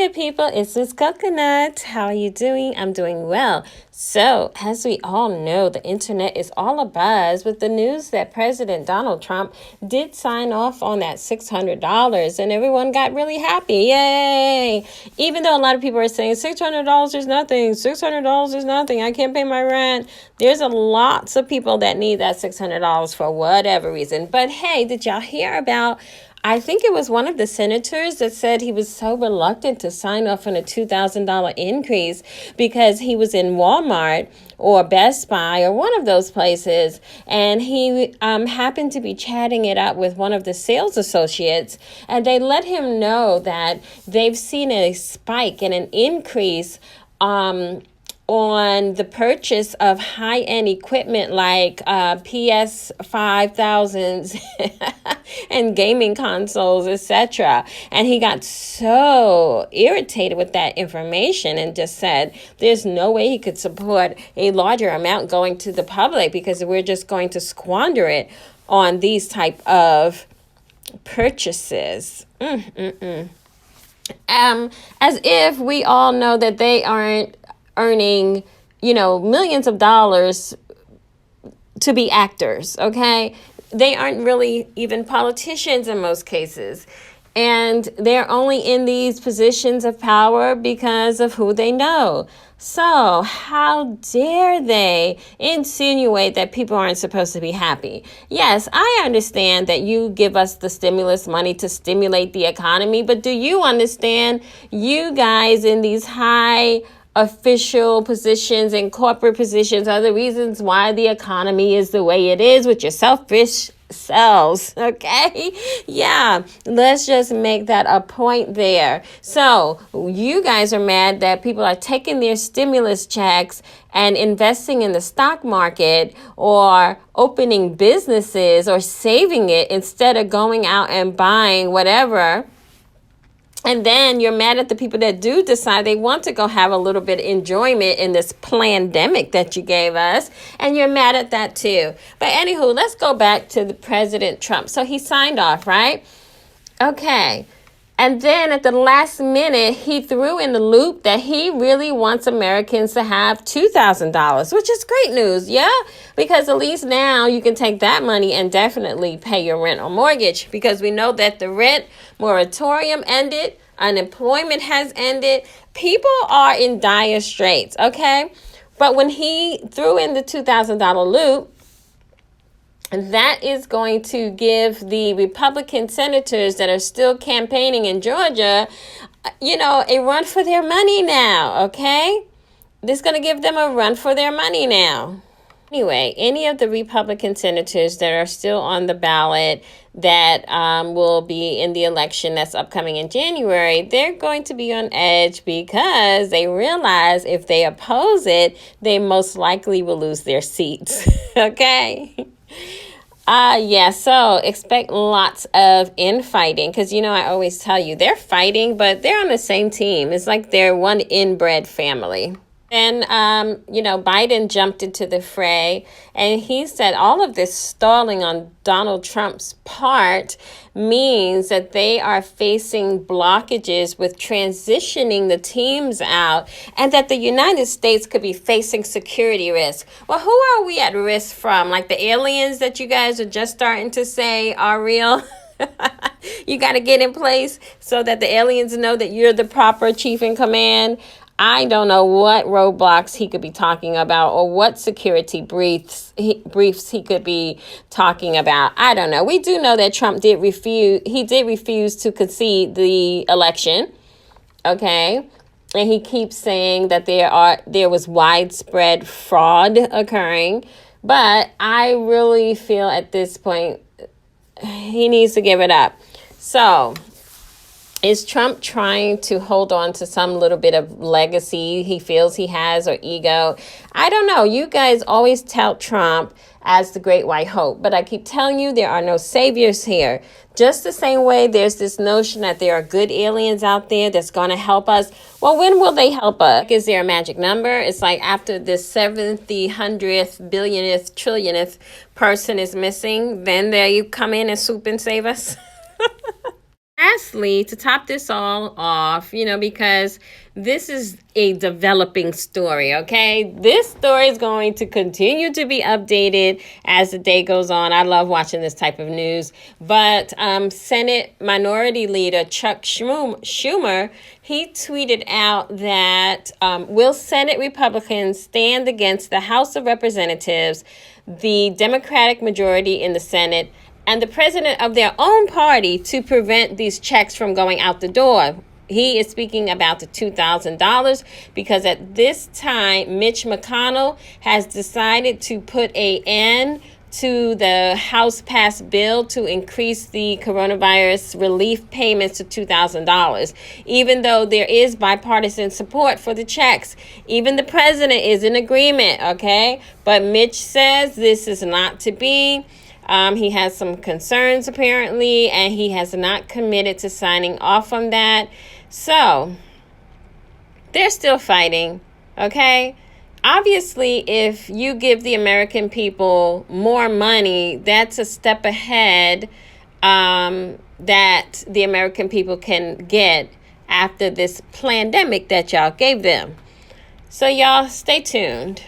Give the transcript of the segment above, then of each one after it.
Hey people, it's Miss Coconut. How are you doing? I'm doing well. So, as we all know, the internet is all abuzz with the news that President Donald Trump did sign off on that $600 and everyone got really happy. Yay! Even though a lot of people are saying $600 is nothing, $600 is nothing, I can't pay my rent. There's lots of people that need that $600 for whatever reason. But hey, did y'all hear about I think it was one of the senators that said he was so reluctant to sign off on a $2,000 increase because he was in Walmart or Best Buy or one of those places, and he happened to be chatting it up with one of the sales associates, and they let him know that they've seen a spike and an increase on the purchase of high-end equipment like PS 5000s and gaming consoles, etc. And he got so irritated with that information and just said there's no way he could support a larger amount going to the public because we're just going to squander it on these type of purchases. As if we all know that they aren't earning, millions of dollars to be actors, okay? They aren't really even politicians in most cases. And they're only in these positions of power because of who they know. So how dare they insinuate that people aren't supposed to be happy? Yes, I understand that you give us the stimulus money to stimulate the economy, but do you understand you guys in these high official positions and corporate positions are the reasons why the economy is the way it is with your selfish selves, okay? Yeah, let's just make that a point there. So you guys are mad that people are taking their stimulus checks and investing in the stock market or opening businesses or saving it instead of going out and buying whatever. And then you're mad at the people that do decide they want to go have a little bit of enjoyment in this pandemic that you gave us. And you're mad at that too. But anywho, let's go back to the President Trump. So he signed off, right? Okay. And then at the last minute, he threw in the loop that he really wants Americans to have $2,000, which is great news, yeah? Because at least now you can take that money and definitely pay your rent or mortgage, because we know that the rent moratorium ended, unemployment has ended, people are in dire straits, okay? But when he threw in the $2,000 loop, that is going to give the Republican senators that are still campaigning in Georgia, a run for their money now, okay? This is going to give them a run for their money now. Anyway, any of the Republican senators that are still on the ballot that will be in the election that's upcoming in January, they're going to be on edge because they realize if they oppose it, they most likely will lose their seats, okay? So expect lots of infighting because, I always tell you, they're fighting, but they're on the same team. It's like they're one inbred family. And, Biden jumped into the fray and he said all of this stalling on Donald Trump's part means that they are facing blockages with transitioning the teams out and that the United States could be facing security risk. Well, who are we at risk from? Like the aliens that you guys are just starting to say are real? You got to get in place so that the aliens know that you're the proper chief in command. I don't know what roadblocks he could be talking about or what security briefs he could be talking about. I don't know. We do know that Trump did refuse to concede the election. Okay. And he keeps saying that there was widespread fraud occurring. But I really feel at this point he needs to give it up. So is Trump trying to hold on to some little bit of legacy he feels he has or ego? I don't know. You guys always tout Trump as the great white hope, but I keep telling you there are no saviors here. Just the same way there's this notion that there are good aliens out there that's going to help us. Well, when will they help us? Is there a magic number? It's like after this 7th, 100th, billionth, trillionth person is missing, then there you come in and swoop and save us. Lastly, to top this all off, because this is a developing story, okay? This story is going to continue to be updated as the day goes on. I love watching this type of news. But Senate Minority Leader Chuck Schumer, he tweeted out that will Senate Republicans stand against the House of Representatives, the Democratic majority in the Senate, and the president of their own party to prevent these checks from going out the door? He is speaking about the $2,000 because at this time, Mitch McConnell has decided to put an end to the House passed bill to increase the coronavirus relief payments to $2,000. Even though there is bipartisan support for the checks, even the president is in agreement, okay? But Mitch says this is not to be. He has some concerns apparently, and he has not committed to signing off on that. So they're still fighting, okay? Obviously, if you give the American people more money, that's a step ahead that the American people can get after this pandemic that y'all gave them. So y'all stay tuned.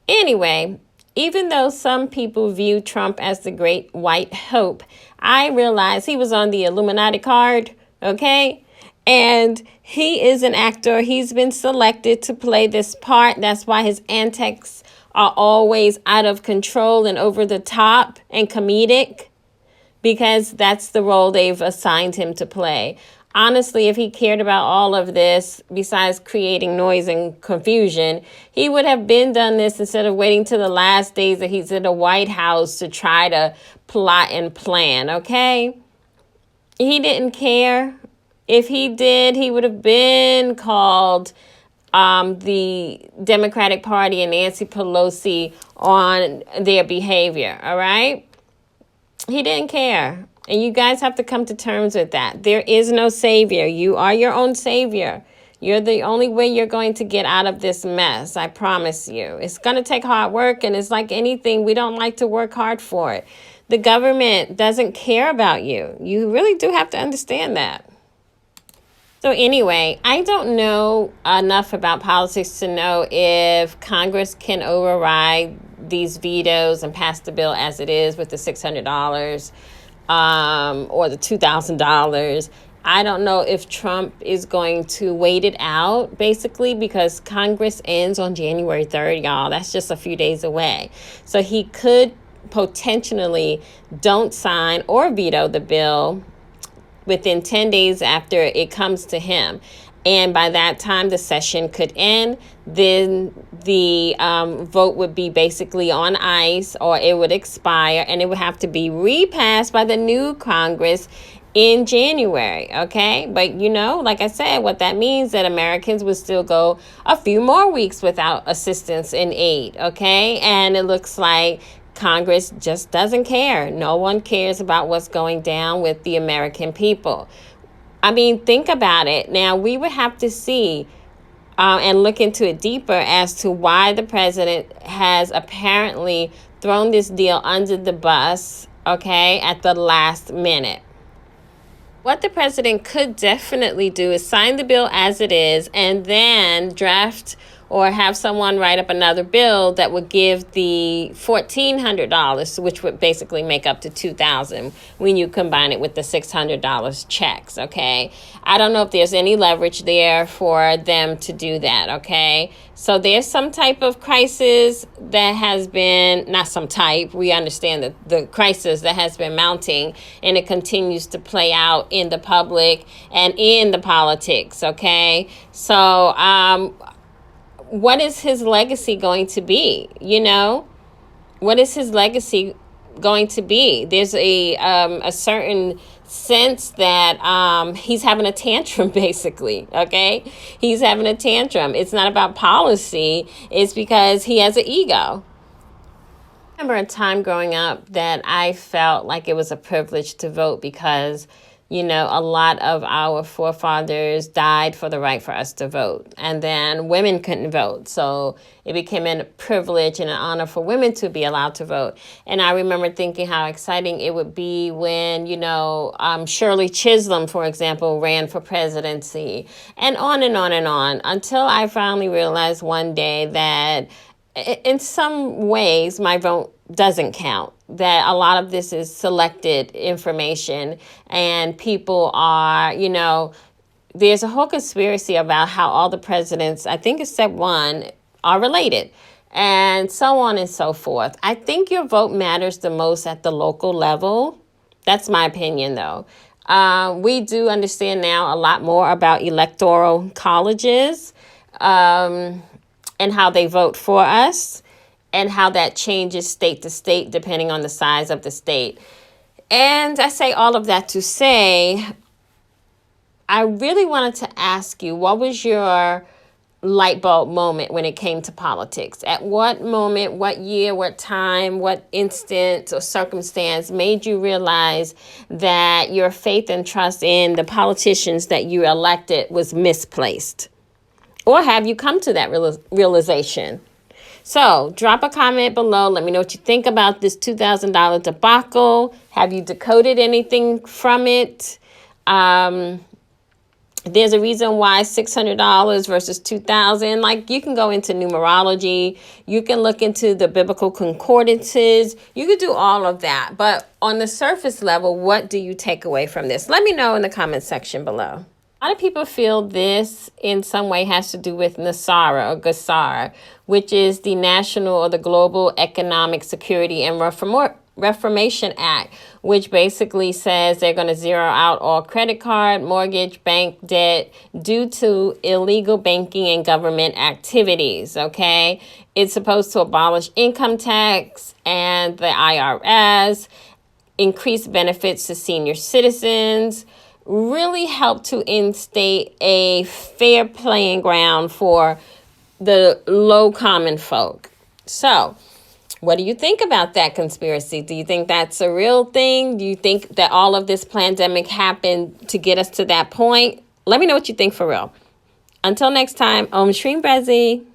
Anyway, even though some people view Trump as the great white hope, I realize he was on the Illuminati card, okay? And he is an actor. He's been selected to play this part. That's why his antics are always out of control and over the top and comedic, because that's the role they've assigned him to play. Honestly, if he cared about all of this, besides creating noise and confusion, he would have been done this instead of waiting to the last days that he's in the White House to try to plot and plan, okay? He didn't care. If he did, he would have been called the Democratic Party and Nancy Pelosi on their behavior, all right? He didn't care. And you guys have to come to terms with that. There is no savior. You are your own savior. You're the only way you're going to get out of this mess. I promise you. It's going to take hard work, and it's like anything. We don't like to work hard for it. The government doesn't care about you. You really do have to understand that. So anyway, I don't know enough about politics to know if Congress can override these vetoes and pass the bill as it is with the $600 or the $2,000. I don't know if Trump is going to wait it out, basically, because Congress ends on January 3rd, y'all. That's just a few days away. So he could potentially don't sign or veto the bill within 10 days after it comes to him. And by that time, the session could end. Then the vote would be basically on ice, or it would expire, and it would have to be repassed by the new Congress in January, okay? But, like I said, what that means that Americans would still go a few more weeks without assistance and aid, okay? And it looks like Congress just doesn't care. No one cares about what's going down with the American people. I mean, think about it. Now, we would have to see and look into it deeper as to why the president has apparently thrown this deal under the bus, okay, at the last minute. What the president could definitely do is sign the bill as it is and then draft or have someone write up another bill that would give the $1,400, which would basically make up to $2,000 when you combine it with the $600 checks, okay? I don't know if there's any leverage there for them to do that, okay? So there's some type of crisis that has been, not some type, we understand the crisis that has been mounting, and it continues to play out in the public and in the politics, okay? So, what is his legacy going to be? What is his legacy going to be? There's a certain sense that he's having a tantrum, basically, okay? He's having a tantrum. It's not about policy. It's because he has an ego. I remember a time growing up that I felt like it was a privilege to vote because A lot of our forefathers died for the right for us to vote. And then women couldn't vote. So it became a privilege and an honor for women to be allowed to vote. And I remember thinking how exciting it would be when, Shirley Chisholm, for example, ran for presidency, and on and on and on, until I finally realized one day that in some ways my vote doesn't count, that a lot of this is selected information, and people are, there's a whole conspiracy about how all the presidents, I think except one, are related, and so on and so forth. I think your vote matters the most at the local level. That's my opinion, though. We do understand now a lot more about electoral colleges, and how they vote for us, and how that changes state to state depending on the size of the state. And I say all of that to say, I really wanted to ask you, what was your light bulb moment when it came to politics? At what moment, what year, what time, what instant or circumstance made you realize that your faith and trust in the politicians that you elected was misplaced? Or have you come to that realization? So drop a comment below. Let me know what you think about this $2,000 debacle. Have you decoded anything from it? There's a reason why $600 versus $2,000. Like, you can go into numerology. You can look into the biblical concordances. You could do all of that. But on the surface level, what do you take away from this? Let me know in the comment section below. A lot of people feel this in some way has to do with NASARA or GASAR, which is the National or the Global Economic Security and Reformation Act, which basically says they're going to zero out all credit card, mortgage, bank debt due to illegal banking and government activities, okay? It's supposed to abolish income tax and the IRS, increase benefits to senior citizens, really help to instate a fair playing ground for the low common folk. So, what do you think about that conspiracy? Do you think that's a real thing? Do you think that all of this pandemic happened to get us to that point? Let me know what you think for real. Until next time, Om Shrim Brezi.